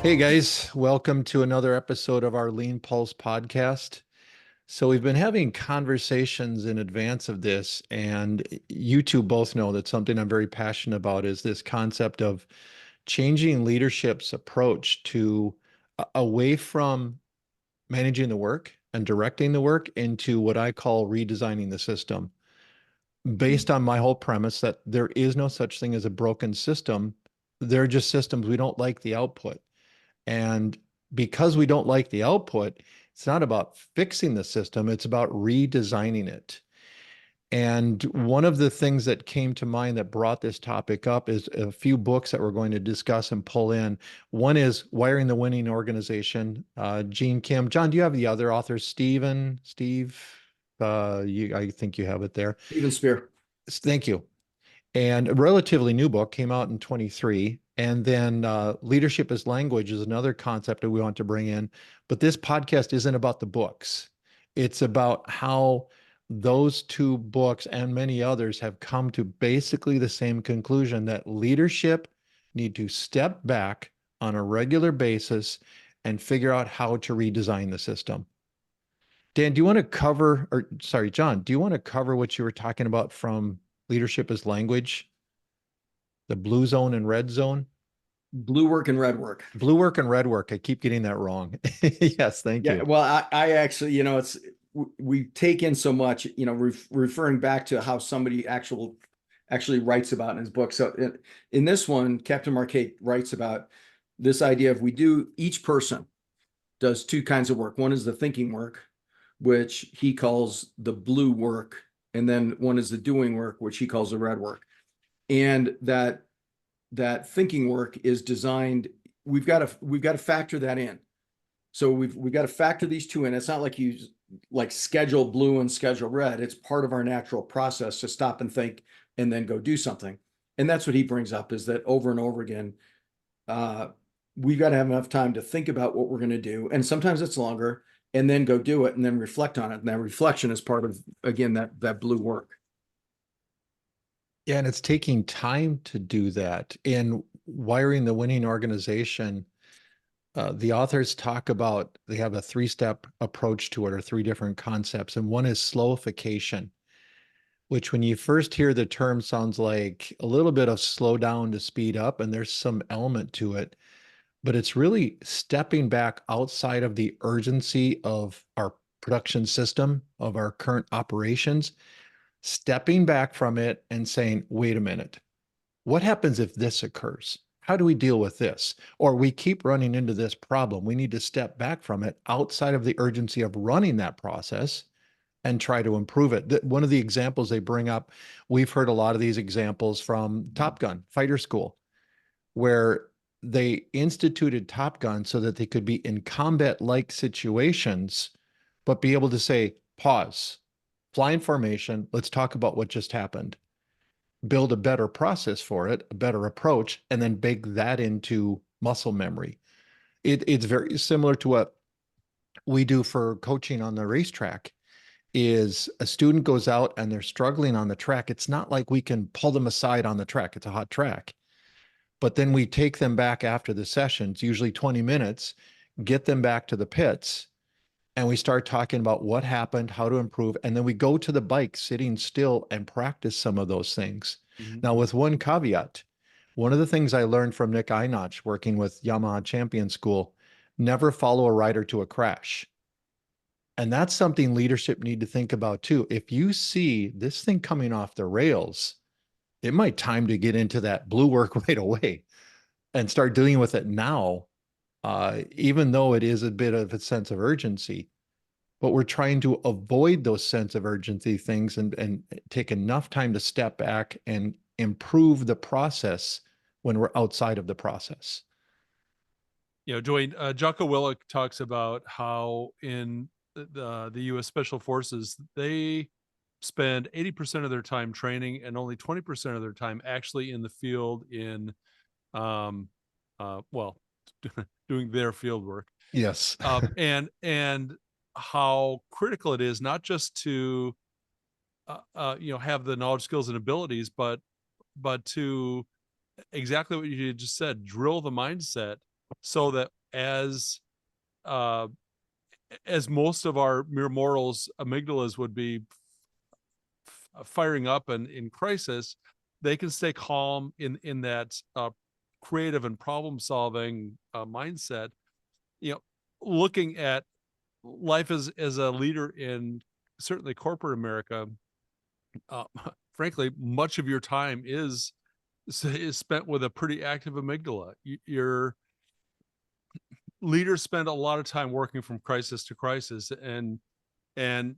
Hey guys, welcome to another episode of our Lean Pulse podcast. So we've been having conversations in advance of this, and you two both know that something I'm very passionate about is this concept of changing leadership's approach to away from managing the work and directing the work into what I call redesigning the system, based on my whole premise that there is no such thing as a broken system. They're just systems. We don't like the output. And because we don't like the output, it's not about fixing the system, it's about redesigning it. And one of the things that came to mind that brought this topic up is a few books that we're going to discuss and pull in. One is Wiring the Winning Organization, Gene Kim. John, do you have the other authors? Steve, I think you have it there. Even Spear. Thank you. And a relatively new book came out in 23. And then leadership as language is another concept that we want to bring in. But this podcast isn't about the books. It's about how those two books and many others have come to basically the same conclusion that leadership need to step back on a regular basis and figure out how to redesign the system. Dan, do you want to cover, or sorry, John, do you want to cover what you were talking about from leadership as language, the blue zone and red zone? Blue Work and Red Work. Blue work and red work. I keep getting that wrong. Yes, thank Yeah, you. well, I actually, it's we take in so much, referring back to how somebody actually writes about in his book. So in this one, Captain Marquedt writes about this idea of each person does two kinds of work. One is the thinking work, which he calls the blue work, and then one is the doing work, which he calls the red work. And that thinking work is designed. We've got to factor that in. So we've got to factor these two in. It's not like you like schedule blue and schedule red. It's part of our natural process to stop and think and then go do something. And that's what he brings up, is that over and over again, we've got to have enough time to think about what we're going to do. And sometimes it's longer, and then go do it and then reflect on it. And that reflection is part of, again, that blue work. Yeah, and it's taking time to do that. In Wiring the Winning Organization, the authors talk about they have a three-step approach to it, or three different concepts. And one is slowification, which when you first hear the term sounds like a little bit of slow down to speed up, and there's some element to it, but it's really stepping back outside of the urgency of our production system, of our current operations, stepping back from it and saying, wait a minute, what happens if this occurs? How do we deal with this? Or we keep running into this problem. We need to step back from it outside of the urgency of running that process and try to improve it. One of the examples they bring up, we've heard a lot of these examples from Top Gun, Fighter School, where they instituted Top Gun so that they could be in combat-like situations, but be able to say, pause, fly in formation, let's talk about what just happened, build a better process for it, a better approach, and then bake that into muscle memory. It's very similar to what we do for coaching on the racetrack. Is a student goes out and they're struggling on the track, it's not like we can pull them aside on the track. It's a hot track. But then we take them back after the sessions, usually 20 minutes, get them back to the pits, and we start talking about what happened, how to improve. And then we go to the bike sitting still and practice some of those things. Mhm. Now, with one caveat, one of the things I learned from Nick Einach working with Yamaha Champion School, never follow a rider to a crash. And that's something leadership need to think about too. If you see this thing coming off the rails, it might time to get into that blue work right away and start dealing with it now, even though it is a bit of a sense of urgency. But we're trying to avoid those sense of urgency things and take enough time to step back and improve the process when we're outside of the process. Dwayne, Jocko Willink talks about how in the U.S. Special Forces, they spend 80% of their time training and only 20% of their time actually in the field in, well, doing their field work. Yes. And how critical it is not just to, have the knowledge, skills, and abilities, but to exactly what you just said, drill the mindset so that as most of our mere mortals amygdalas would be firing up and in crisis, they can stay calm in that creative and problem solving mindset, looking at life as a leader in certainly corporate America. Frankly, much of your time is spent with a pretty active amygdala. Your leaders spend a lot of time working from crisis to crisis, and in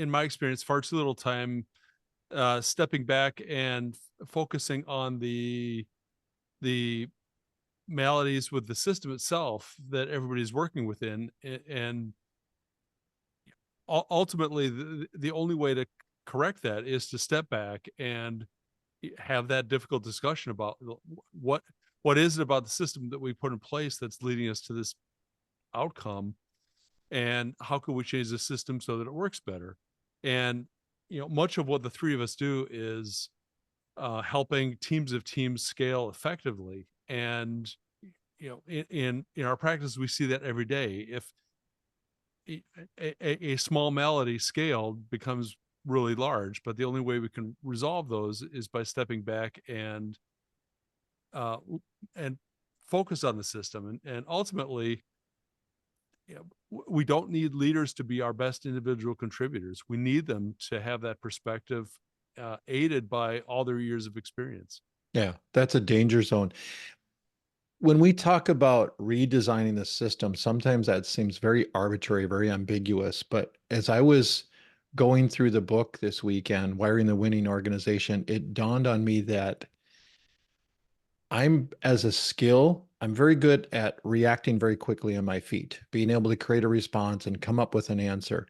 my experience, far too little time stepping back and focusing on the maladies with the system itself that everybody's working within. And ultimately, the only way to correct that is to step back and have that difficult discussion about what is it about the system that we put in place that's leading us to this outcome, and how can we change the system so that it works better. And much of what the three of us do is helping teams of teams scale effectively. And in our practice, we see that every day. If a small malady scaled becomes really large, but the only way we can resolve those is by stepping back and focus on the system. And ultimately, we don't need leaders to be our best individual contributors. We need them to have that perspective, aided by all their years of experience. Yeah, that's a danger zone. When we talk about redesigning the system, sometimes that seems very arbitrary, very ambiguous. But as I was going through the book this weekend, Wiring the Winning Organization, it dawned on me that I'm very good at reacting very quickly on my feet, being able to create a response and come up with an answer.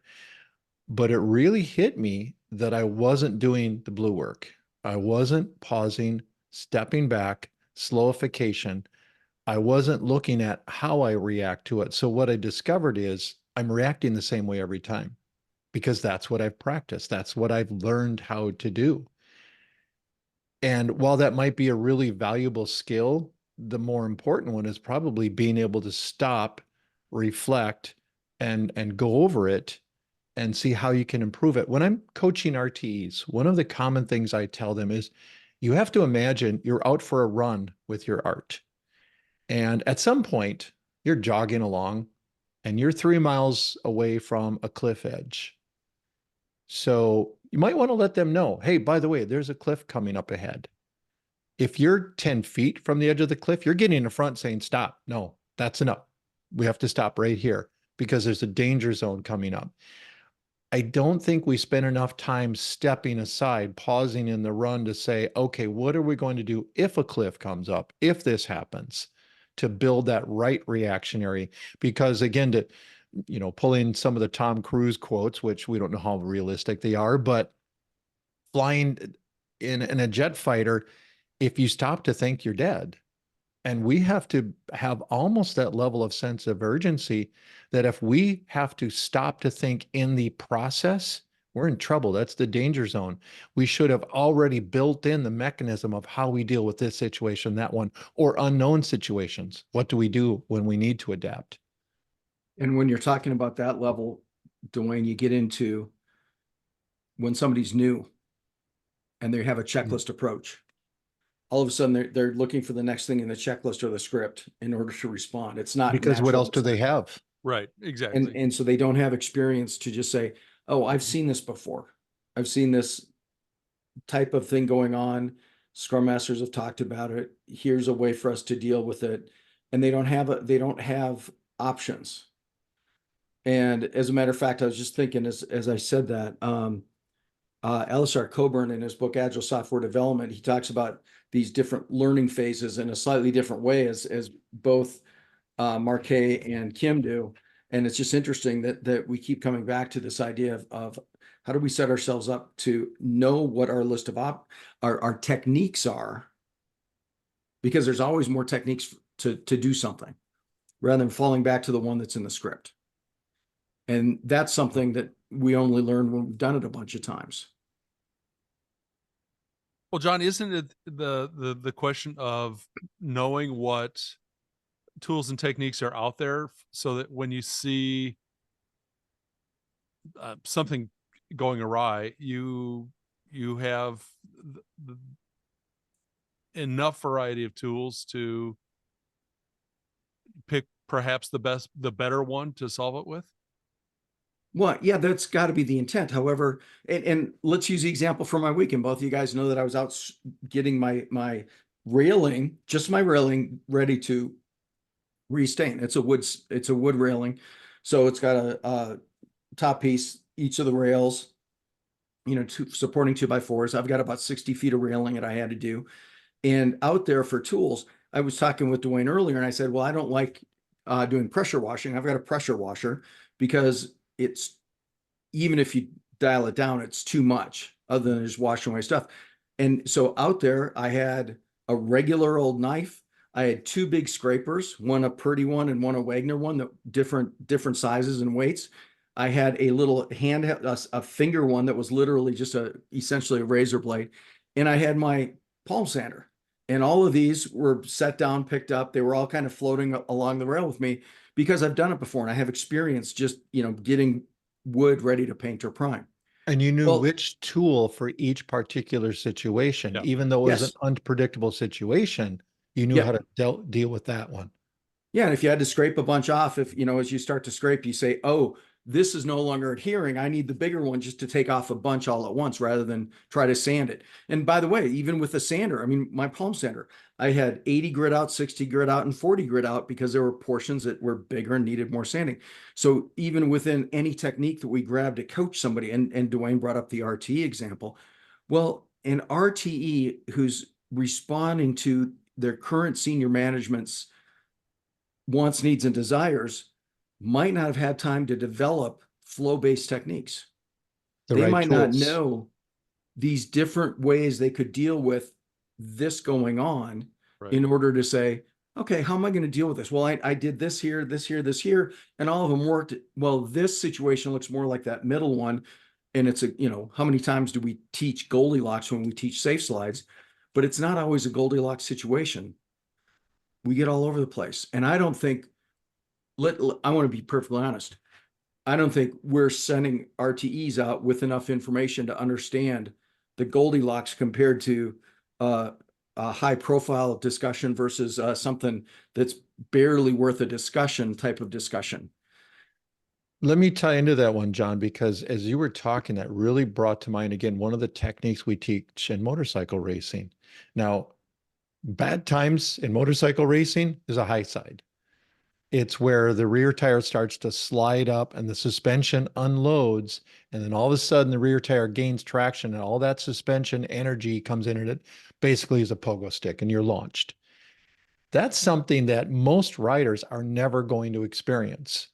But it really hit me that I wasn't doing the blue work. I wasn't pausing, stepping back, slowification. I wasn't looking at how I react to it. So what I discovered is I'm reacting the same way every time because that's what I've practiced. That's what I've learned how to do. And while that might be a really valuable skill, the more important one is probably being able to stop, reflect, and go over it and see how you can improve it. When I'm coaching RTEs, one of the common things I tell them is you have to imagine you're out for a run with your art. And at some point, you're jogging along and you're 3 miles away from a cliff edge. So you might want to let them know, hey, by the way, there's a cliff coming up ahead. If you're 10 feet from the edge of the cliff, you're getting in front saying, stop. No, that's enough. We have to stop right here because there's a danger zone coming up. I don't think we spend enough time stepping aside, pausing in the run to say, okay, what are we going to do if a cliff comes up, if this happens, to build that right reactionary? Because again, to pull in some of the Tom Cruise quotes, which we don't know how realistic they are, but flying in a jet fighter, if you stop to think, you're dead. And we have to have almost that level of sense of urgency that if we have to stop to think in the process, we're in trouble. That's the danger zone. We should have already built in the mechanism of how we deal with this situation, that one, or unknown situations. What do we do when we need to adapt? And when you're talking about that level, Dwayne, you get into when somebody's new and they have a checklist approach. All of a sudden they're looking for the next thing in the checklist or the script in order to respond. It's not because what natural. else do they have? Right, exactly. And so they don't have experience to just say, oh, I've seen this before. I've seen this type of thing going on. Scrum Masters have talked about it. Here's a way for us to deal with it. And they don't have options. And as a matter of fact, I was just thinking as I said that, Alisar Coburn in his book, Agile Software Development, he talks about these different learning phases in a slightly different way as both Marquedt and Kim do. And it's just interesting that we keep coming back to this idea of how do we set ourselves up to know what our list of our techniques are, because there's always more techniques to do something rather than falling back to the one that's in the script. And that's something that we only learn when we've done it a bunch of times. Well, John, isn't it the question of knowing what tools and techniques are out there so that when you see something going awry, you have enough variety of tools to pick perhaps the better one to solve it with? Well, yeah, that's got to be the intent. However, and let's use the example for my weekend. Both of you guys know that I was out getting my railing, just my railing, ready to restain. It's a wood railing, so it's got a top piece, each of the rails, two supporting 2x4s. I've got about 60 feet of railing that I had to do. And out there for tools, I was talking with Dwayne earlier, and I said, well, I don't like doing pressure washing. I've got a pressure washer because it's, even if you dial it down, it's too much other than just washing away stuff. And so out there, I had a regular old knife. I had two big scrapers, one a Purdy one and one a Wagner one, that different sizes and weights. I had a little a finger one that was literally just essentially a razor blade. And I had my palm sander. And all of these were set down, picked up. They were all kind of floating along the rail with me because I've done it before and I have experience just, getting wood ready to paint or prime. And you knew Well, which tool for each particular situation, Yeah. even though it was an yes. unpredictable situation, you knew how Yep. to deal with that one. Yeah. And if you had to scrape a bunch off, if, as you start to scrape, you say, oh, this is no longer adhering. I need the bigger one just to take off a bunch all at once rather than try to sand it. And by the way, even with the sander, I mean, my palm sander, I had 80 grit out, 60 grit out, and 40 grit out because there were portions that were bigger and needed more sanding. So even within any technique that we grab to coach somebody, and Dwayne brought up the RTE example. Well, an RTE who's responding to their current senior management's wants, needs, and desires might not have had time to develop flow-based techniques. The They right might not tools. know these different ways they could deal with this going on Right. in order to say, okay, how am I going to deal with this? Well, I did this here, this here, this here, and all of them worked. Well, this situation looks more like that middle one. And it's how many times do we teach Goldilocks when we teach safe slides? But it's not always a Goldilocks situation. We get all over the place. And I don't think, I want to be perfectly honest. I don't think we're sending RTEs out with enough information to understand the Goldilocks compared to a high profile discussion versus something that's barely worth a discussion type of discussion. Let me tie into that one, John, because as you were talking, that really brought to mind again one of the techniques we teach in motorcycle racing. Now, bad times in motorcycle racing is a high side. It's where the rear tire starts to slide up and the suspension unloads. And then all of a sudden, the rear tire gains traction and all that suspension energy comes in, and it basically is a pogo stick and you're launched. That's something that most riders are never going to experience.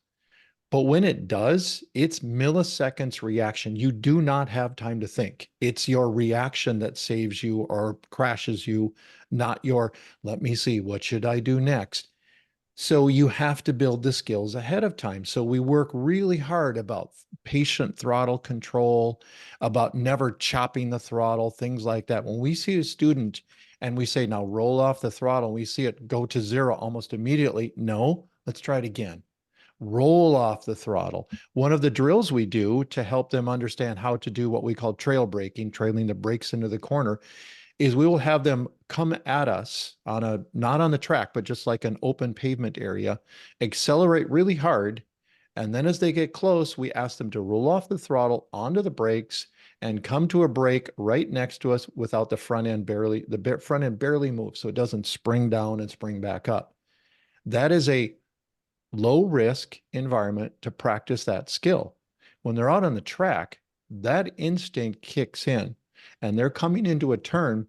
But when it does, it's milliseconds reaction. You do not have time to think. It's your reaction that saves you or crashes you, not your, let me see, what should I do next? So you have to build the skills ahead of time. So we work really hard about patient throttle control, about never chopping the throttle, things like that. When we see a student and we say, now roll off the throttle, we see it go to zero almost immediately. No, let's try it again. Roll off the throttle. One of the drills we do to help them understand how to do what we call trail braking, trailing the brakes into the corner, is we will have them come at us on a, not on the track, but just like an open pavement area, accelerate really hard. And then as they get close, we ask them to roll off the throttle onto the brakes and come to a brake right next to us without the front end barely moves. So it doesn't spring down and spring back up. That is a low risk environment to practice that skill. When they're out on the track, that instinct kicks in and they're coming into a turn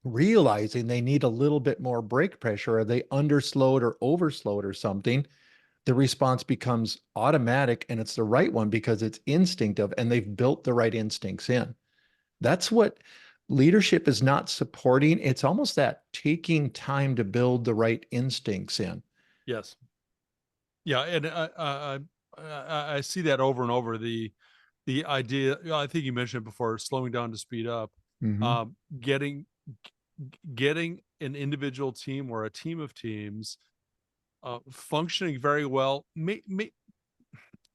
realizing they need a little bit more brake pressure, or they underslowed or overslowed or something. The response becomes automatic and it's the right one because it's instinctive and they've built the right instincts in. That's what leadership is not supporting. It's almost that taking time to build the right instincts in. Yes. Yeah, and I see that over and over. The idea, I think you mentioned it before, slowing down to speed up. Mhm. Getting getting an individual team or a team of teams functioning very well.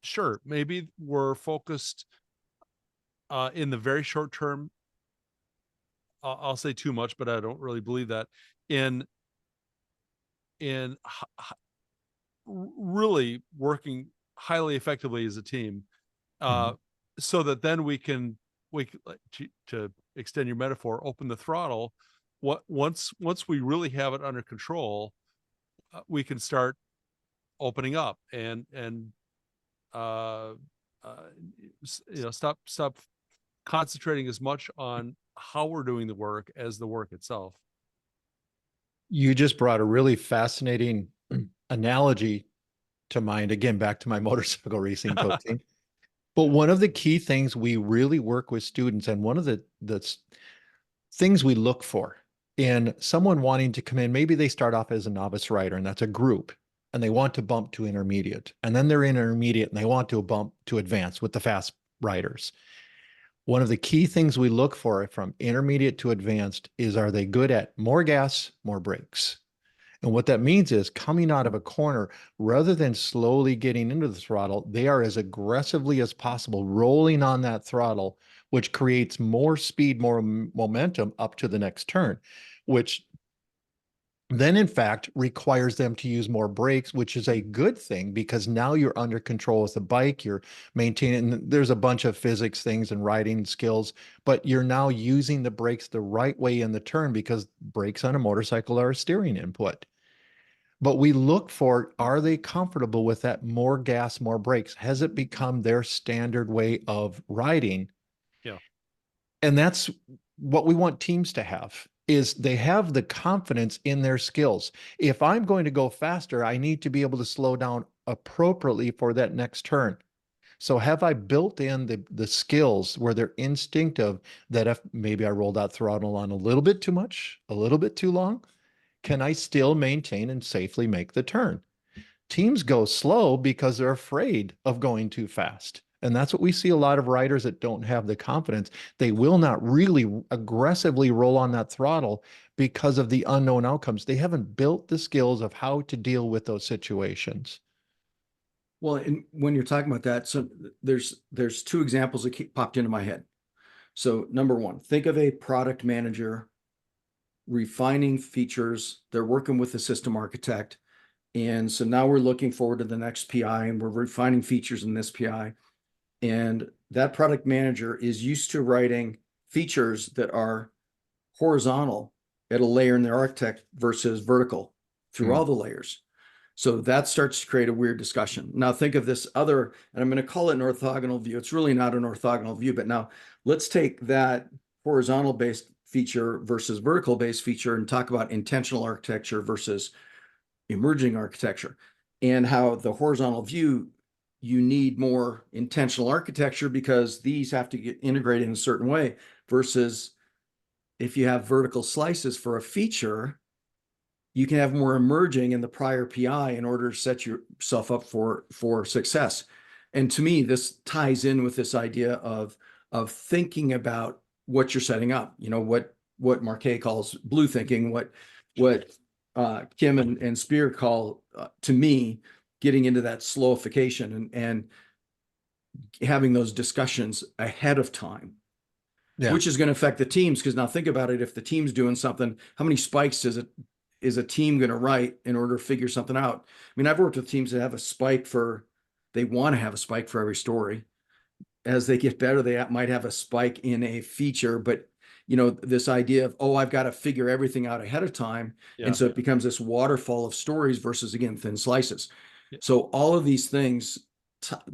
Sure, maybe we're focused in the very short term. I'll say too much, but I don't really believe that in in really working highly effectively as a team, uh, Mhm. so that then like, to extend your metaphor, open the throttle. Once we really have it under control, we can start opening up and uh, uh, stop concentrating as much on how we're doing the work as the work itself. You just brought a really fascinating analogy to mind, again, back to my motorcycle racing coaching. But one of the key things we really work with students, and one of the things we look for in someone wanting to come in, maybe they start off as a novice rider, and that's a group, and they want to bump to intermediate, and then they're in intermediate and they want to bump to advanced with the fast riders. One of the key things we look for from intermediate to advanced is, are they good at more gas, more brakes? And what that means is, coming out of a corner, rather than slowly getting into the throttle, they are as aggressively as possible rolling on that throttle, which creates more speed, more momentum up to the next turn, which then in fact requires them to use more brakes, which is a good thing because now you're under control with the bike, you're maintaining, there's a bunch of physics things and riding skills, but you're now using the brakes the right way in the turn, because brakes on a motorcycle are a steering input. But we look for, are they comfortable with that more gas, more brakes? Has it become their standard way of riding? Yeah. And that's what we want teams to have, is they have the confidence in their skills. If I'm going to go faster, I need to be able to slow down appropriately for that next turn. So have I built in the skills where they're instinctive, that if maybe I rolled that throttle on a little bit too much, a little bit too long, can I still maintain and safely make the turn? Teams go slow because they're afraid of going too fast. And that's what we see a lot of riders that don't have the confidence. They will not really aggressively roll on that throttle because of the unknown outcomes. They haven't built the skills of how to deal with those situations. Well, and when you're talking about that, so there's two examples that popped into my head. So number one, think of a product manager refining features. They're working with the system architect. And so now we're looking forward to the next PI, and we're refining features in this PI. And that product manager is used to writing features that are horizontal at a layer in their architect versus vertical through all the layers. So that starts to create a weird discussion. Now think of this other, and I'm going to call it an orthogonal view. It's really not an orthogonal view, but now let's take that horizontal based feature versus vertical based feature and talk about intentional architecture versus emerging architecture, and how the horizontal view, you need more intentional architecture because these have to get integrated in a certain way, versus if you have vertical slices for a feature, you can have more emerging in the prior PI in order to set yourself up for success. And to me, this ties in with this idea of thinking about what you're setting up. You know, what Marquedt calls blue thinking, what Kim and Spear call, to me, getting into that slowification and having those discussions ahead of time, Yeah. which is going to affect the teams. Because now think about it, if the team's doing something, how many spikes is a team going to write in order to figure something out? I mean, I've worked with teams that have a spike they want to have a spike for every story. As they get better, they might have a spike in a feature, but you know, this idea of, oh, I've got to figure everything out ahead of time. Yeah. And so it becomes this waterfall of stories versus, again, thin slices. Yeah. So all of these things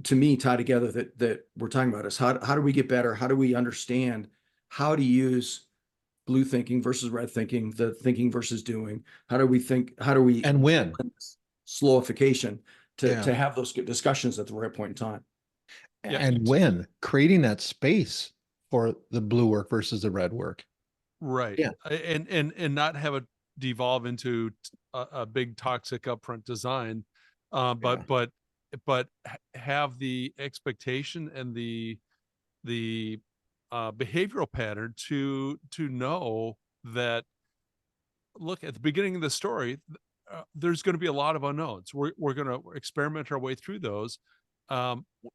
to me tie together that we're talking about is how do we get better? How do we understand how to use blue thinking versus red thinking, the thinking versus doing? How do we think? How do we And when? slowification Yeah. to have those discussions at the right point in time? Yeah. And when creating that space for the blue work versus the red work. Right. Yeah. And not have it devolve into a big toxic upfront design, but have the expectation and the behavioral pattern to know that, look, at the beginning of the story, there's going to be a lot of unknowns. We're going to experiment our way through those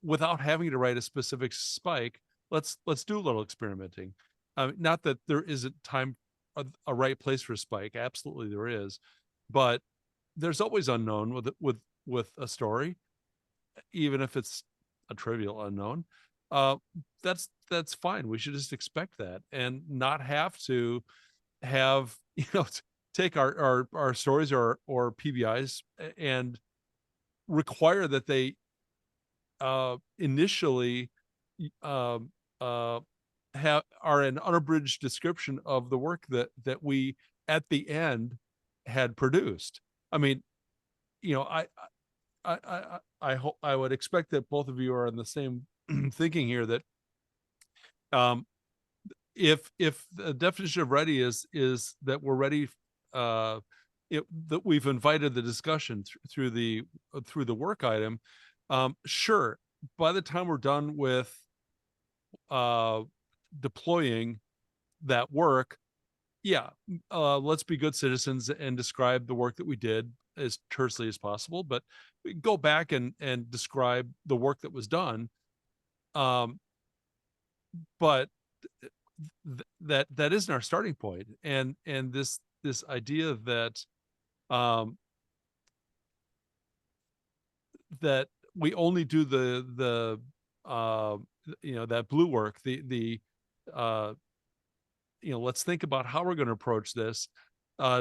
without having to write a specific spike. Let's do a little experimenting. Not that there isn't time, a right place for a spike. Absolutely there is, but there's always unknown with a story, even if it's a trivial unknown. That's fine. We should just expect that and not have to have, take our stories or PBIs and require that they initially are an unabridged description of the work that we at the end had produced. I mean, I hope, I would expect that both of you are on the same thinking here, that if the definition of ready is that we're ready, that we've invited the discussion through the work item, sure, by the time we're done with deploying that work, yeah, let's be good citizens and describe the work that we did as tersely as possible, but go back and describe the work that was done. But that isn't our starting point. And this idea that that we only do that blue work, let's think about how we're going to approach this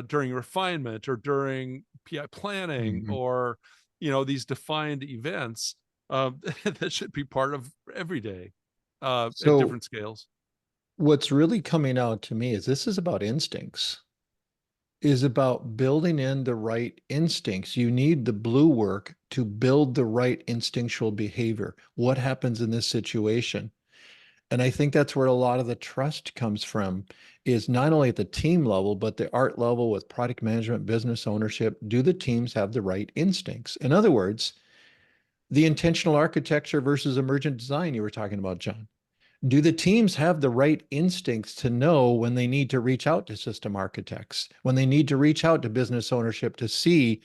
during refinement or during PI planning, or these defined events that should be part of every day at different scales. What's really coming out to me is this is about instincts, is about building in the right instincts. You need the blue work to build the right instinctual behavior. What happens in this situation? And I think that's where a lot of the trust comes from, is not only at the team level, but the art level with product management, business ownership. Do the teams have the right instincts? In other words, the intentional architecture versus emergent design you were talking about, John. Do the teams have the right instincts to know when they need to reach out to system architects, when they need to reach out to business ownership to see,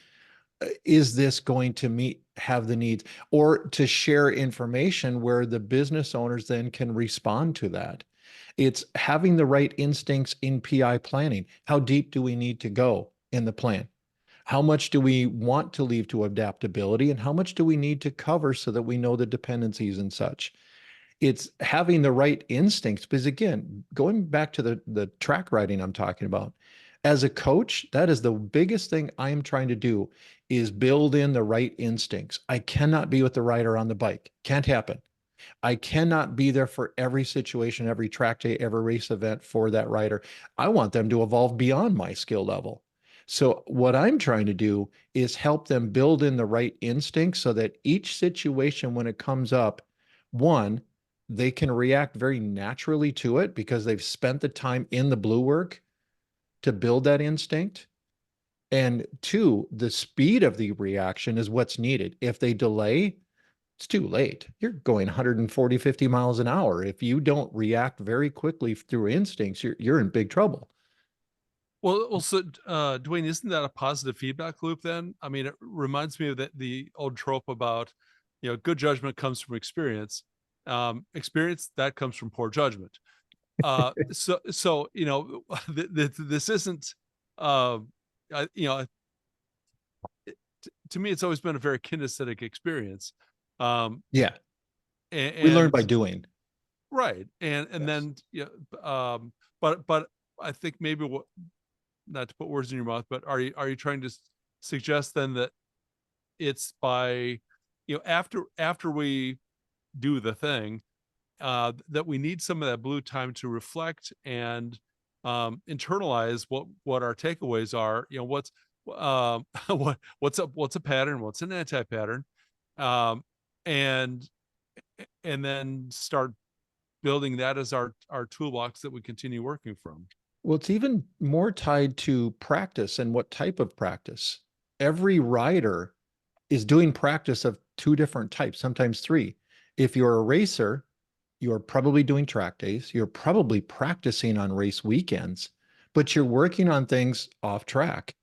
is this going to have the needs, or to share information where the business owners then can respond to that? It's having the right instincts in PI planning. How deep do we need to go in the plan? How much do we want to leave to adaptability, and how much do we need to cover so that we know the dependencies and such? It's having the right instincts, because again, going back to the track writing I'm talking about, as a coach, that is the biggest thing I am trying to do, is build in the right instincts. I cannot be with the rider on the bike. Can't happen. I cannot be there for every situation, every track day, every race event for that rider. I want them to evolve beyond my skill level. So what I'm trying to do is help them build in the right instincts so that each situation, when it comes up, one, they can react very naturally to it because they've spent the time in the blue work to build that instinct. And two, the speed of the reaction is what's needed. If they delay, it's too late. You're going 140, 50 miles an hour. If you don't react very quickly through instincts, you're in big trouble. Well, so Dwayne, isn't that a positive feedback loop then? I mean, it reminds me of the old trope about, good judgment comes from experience. Experience that comes from poor judgment. So this isn't, to me, it's always been a very kinesthetic experience. Yeah, and we learn by doing. Right, and Yes. then but I think maybe not to put words in your mouth, but are you trying to suggest then that it's by, after we do the thing, that we need some of that blue time to reflect and internalize what our takeaways are? What's what's a pattern, what's an anti-pattern, and then start building that as our toolbox that we continue working from. Well, it's even more tied to practice and what type of practice. Every rider is doing practice of two different types, sometimes three. If you're a racer, you're probably doing track days, you're probably practicing on race weekends, but you're working on things off track.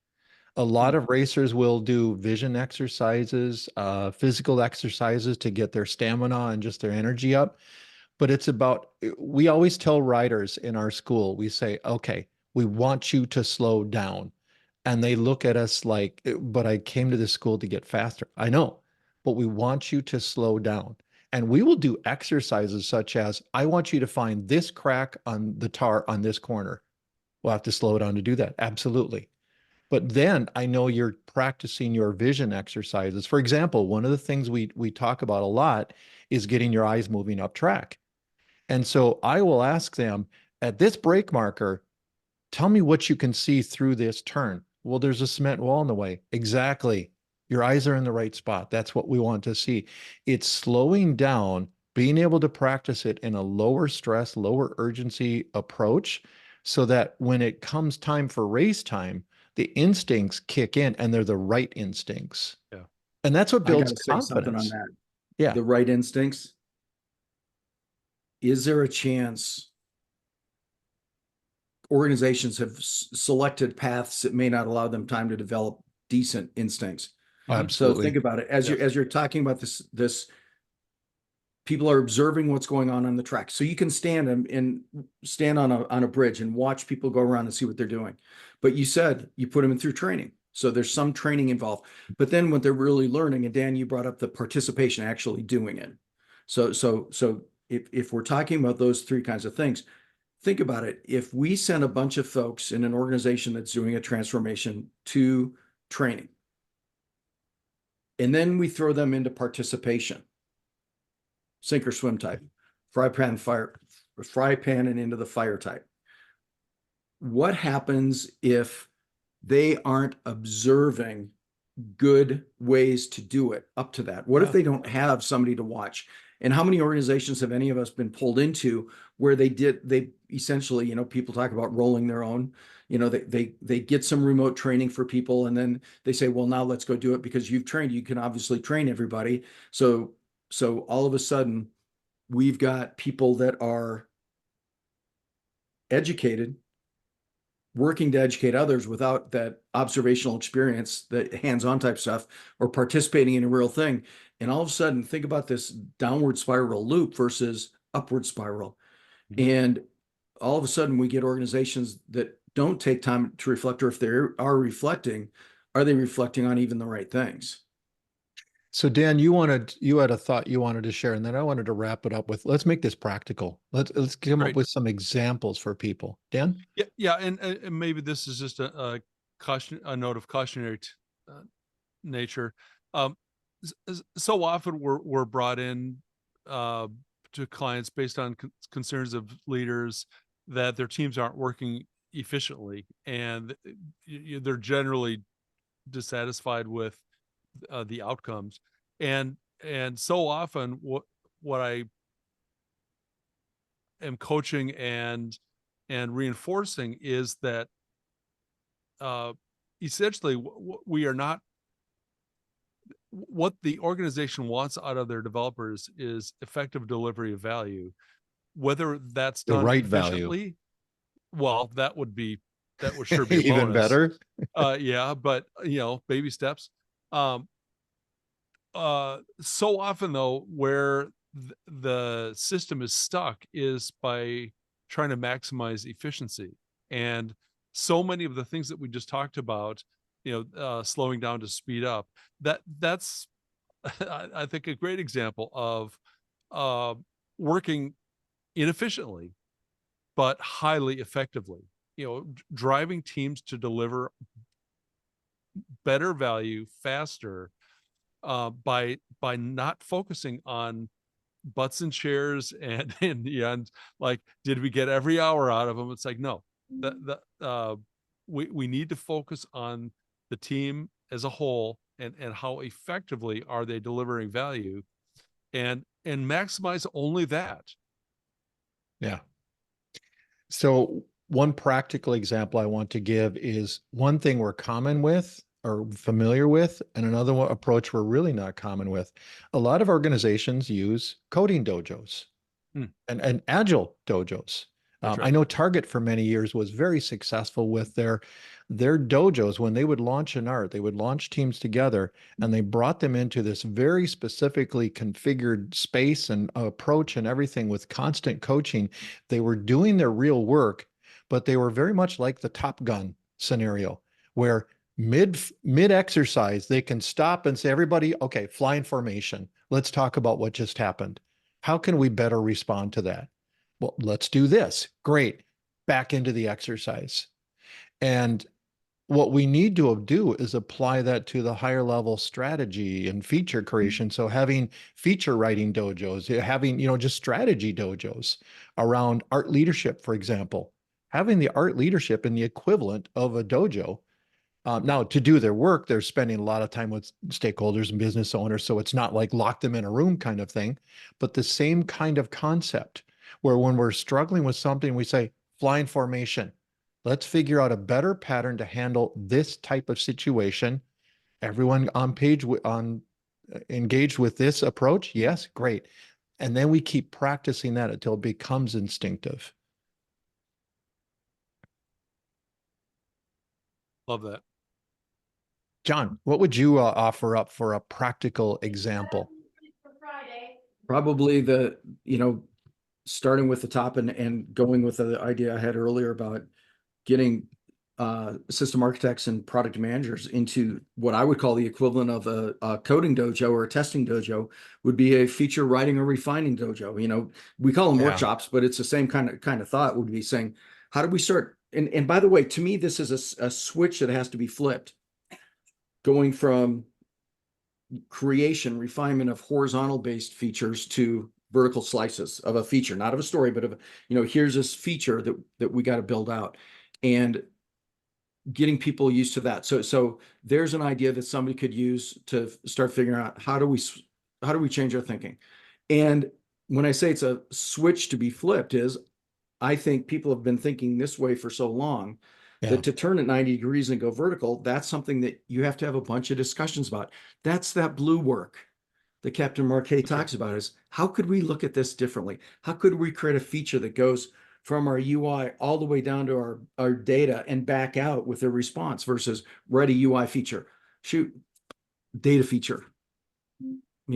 A lot of racers will do vision exercises, physical exercises to get their stamina and just their energy up. But it's about, we always tell riders in our school, we say, okay, we want you to slow down. And they look at us like, but I came to this school to get faster. I know, but we want you to slow down. And we will do exercises such as, I want you to find this crack on the tar on this corner. We'll have to slow down to do that. Absolutely. But then I know you're practicing your vision exercises. For example, one of the things we talk about a lot is getting your eyes moving up track. And so I will ask them at this brake marker, tell me what you can see through this turn. Well, there's a cement wall in the way. Exactly. Your eyes are in the right spot. That's what we want to see. It's slowing down, being able to practice it in a lower stress, lower urgency approach so that when it comes time for race time, the instincts kick in and they're the right instincts. Yeah. And that's what I builds gotta say something on confidence. that. Yeah. The right instincts. Is there a chance organizations have selected paths that may not allow them time to develop decent instincts? So Absolutely. think about it as you're talking about this people are observing what's going on the track. So you can stand and stand on a bridge and watch people go around and see what they're doing. But you said you put them in through training. So there's some training involved. But then what they're really learning, and Dan, you brought up the participation, actually doing it. So if we're talking about those three kinds of things, think about it. If we send a bunch of folks in an organization that's doing a transformation to training, and then we throw them into participation, sink or swim type, fry pan and into the fire type. What happens if they aren't observing good ways to do it up to that? What if they don't have somebody to watch? And how many organizations have any of us been pulled into where they essentially, people talk about rolling their own, they get some remote training for people and then they say, well, now let's go do it because you've trained, you can obviously train everybody. So all of a sudden we've got people that are educated, working to educate others without that observational experience, the hands-on type stuff, or participating in a real thing. And all of a sudden, think about this downward spiral loop versus upward spiral. Mhm. And all of a sudden, we get organizations that don't take time to reflect, or if they are reflecting, are they reflecting on even the right things? So Dan, you had a thought you wanted to share, and then I wanted to wrap it up with, let's make this practical. Let's come up Right. with some examples for people. Dan? Yeah, and maybe this is just a note of cautionary nature. Um, so often we're brought in to clients based on concerns of leaders that their teams aren't working efficiently, and they're generally dissatisfied with the outcomes. And so often what I am coaching and reinforcing is that essentially we are not, what the organization wants out of their developers is effective delivery of value, whether that's The done right value. efficiently. Well, that would sure be a Even bonus. better. Yeah, but baby steps. So often though, where the system is stuck is by trying to maximize efficiency. And so many of the things that we just talked about, slowing down to speed up, that's I think a great example of working inefficiently but highly effectively, driving teams to deliver better value faster, by not focusing on butts and chairs and in the end, like, did we get every hour out of them? It's like, no, we need to focus on the team as a whole and how effectively are they delivering value, and maximize only that. Yeah. So one practical example I want to give is one thing we're common with or familiar with, and another approach we're really not common with. A lot of organizations use coding dojos. and agile dojos. That's I right. know Target for many years was very successful with their dojos. When they would launch an art, they would launch teams together, and they brought them into this very specifically configured space and approach and everything with constant coaching. They were doing their real work, but they were very much like the Top Gun scenario, where mid exercise they can stop and say, everybody, okay, flying formation. Let's talk about what just happened. How can we better respond to that? Well, let's do this. Great. Back into the exercise. And what we need to do is apply that to the higher level strategy and feature creation. So having feature writing dojos, having, just strategy dojos around art leadership, for example, having the art leadership in the equivalent of a dojo. Now, to do their work, they're spending a lot of time with stakeholders and business owners. So it's not like lock them in a room kind of thing, but the same kind of concept where when we're struggling with something, we say, flying formation. Let's figure out a better pattern to handle this type of situation. Everyone on page on engaged with this approach? Yes, great. And then we keep practicing that until it becomes instinctive. Love that. John, what would you offer up for a practical example? Probably starting with the top and going with the idea I had earlier about getting system architects and product managers into what I would call the equivalent of a coding dojo or a testing dojo would be a feature writing or refining dojo. We call them workshops, but it's the same kind of thought. Would be saying, how do we start? And by the way, to me, this is a switch that has to be flipped, going from creation, refinement of horizontal based features to vertical slices of a feature, not of a story, but of, here's this feature that we got to build out, and getting people used to that. So there's an idea that somebody could use to start figuring out how do we change our thinking. And when I say it's a switch to be flipped, is I think people have been thinking this way for so long that to turn it 90 degrees and go vertical, that's something that you have to have a bunch of discussions about. That's that blue work that Captain Marquedt talks about, is how could we look at this differently? How could we create a feature that goes from our UI all the way down to our data and back out with a response versus write a UI feature, shoot, data feature.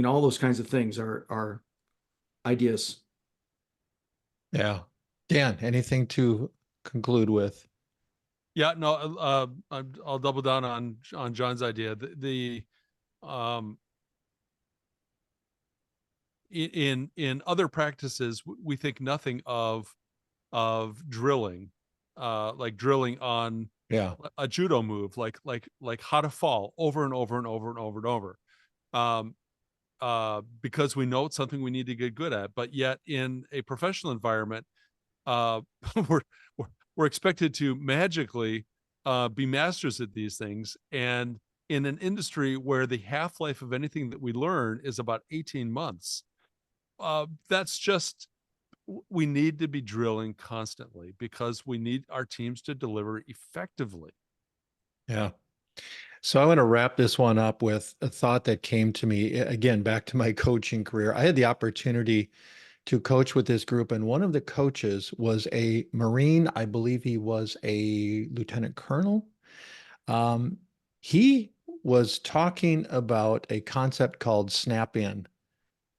All those kinds of things are ideas. Yeah. Dan, anything to conclude with? Yeah, no, I'll double down on John's idea. In other practices, we think nothing of drilling, like drilling on a judo move, like how to fall over and over and over and over and over, because we know it's something we need to get good at. But yet, in a professional environment, we're we're expected to magically be masters at these things. And in an industry where the half-life of anything that we learn is about 18 months, that's just, we need to be drilling constantly because we need our teams to deliver effectively. Yeah. So I want to wrap this one up with a thought that came to me, again, back to my coaching career. I had the opportunity to coach with this group, and one of the coaches was a Marine. I believe he was a lieutenant colonel. He was talking about a concept called snap in,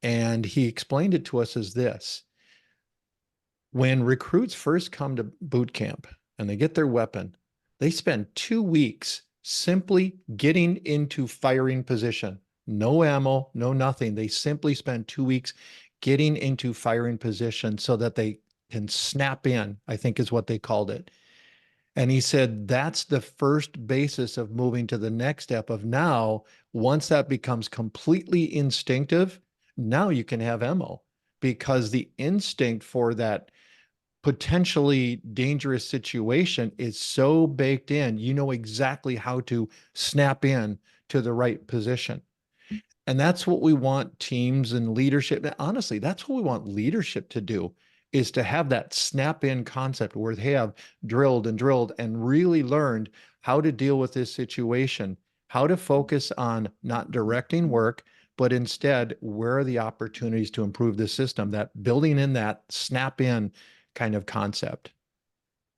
and he explained it to us as this. When recruits first come to boot camp and they get their weapon, they spend 2 weeks simply getting into firing position. No ammo, no nothing. They simply spend 2 weeks getting into firing position so that they can snap in, I think is what they called it. And he said that's the first basis of moving to the next step of now, once that becomes completely instinctive, now you can have ammo, because the instinct for that potentially dangerous situation is so baked in, you know exactly how to snap in to the right position. And that's what we want teams and leadership. Honestly, that's what we want leadership to do, is to have that snap in concept where they have drilled and really learned how to deal with this situation, how to focus on not directing work, but instead, where are the opportunities to improve the system? That building in that snap in kind of concept.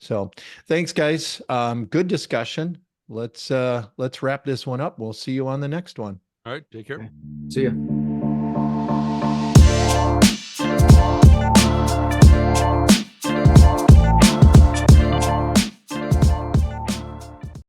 So thanks, guys. Good discussion. Let's wrap this one up. We'll see you on the next one. All right, take care. Okay. See ya.